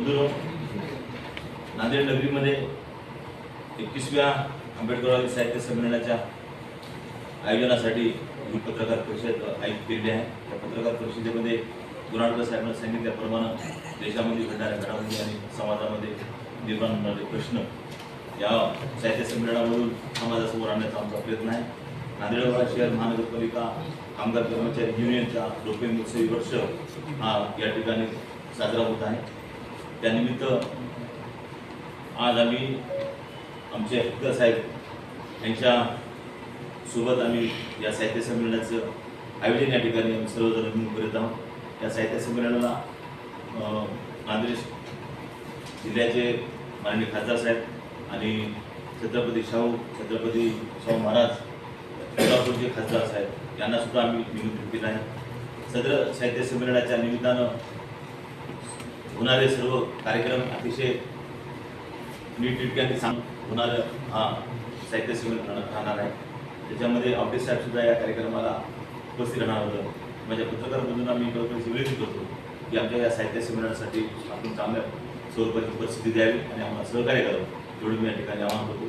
बंधूंनो, नांदेड नगरीमध्ये 21व्या आंबेडकरवादी साहित्य संमेलनाच्या आयोजनासाठी ही पत्रकार परिषद आयोजित केली आहे। या पत्रकार परिषदेमध्ये गुणाढ्य साहेबांनी सांगितल्याप्रमाणे देशामध्ये घडणाऱ्या घडामोडी आणि समाजामध्ये निर्माण होणारे प्रश्न या साहित्य संमेलनामधून समाजासमोर आणण्याचा आमचा प्रयत्न आहे। नांदेड शहर महानगरपालिका कामगार कर्मचारी युनियनचा 200 वर्ष हा या ठिकाणी साजरा होत आहे। त्यानिमित्त आज आम्ही आमचे हक्कर साहेब यांच्या सोबत आम्ही या साहित्य संमेलनाचं आयोजन या ठिकाणी आम्ही सर्वजण मिळून करीत आहोत। या साहित्य संमेलनाला नांदेड जिल्ह्याचे माननीय खासदार साहेब आणि छत्रपती शाहू महाराज कोल्हापूरचे खासदार साहेब यांना सुद्धा आम्ही निमंत्रित केलं आहे। सदर साहित्य संमेलनाच्या निमित्तानं होणारे सर्व कार्यक्रम अतिशय नीटनेटक्याने होणारं हा साहित्य संमेलन राहणार आहे। त्याच्यामध्ये आवटे साहेब सुद्धा या कार्यक्रमाला उपस्थित राहणार होतं। माझ्या पत्रकार बंधूंना मी कळकळीची विनंती करतो की आमच्या या साहित्य संमेलनासाठी आपण चांगल्या स्वरूपाची परिस्थिती द्यावी आणि आम्हाला सहकार्य करावं, एवढं मी या ठिकाणी आवाहन करतो।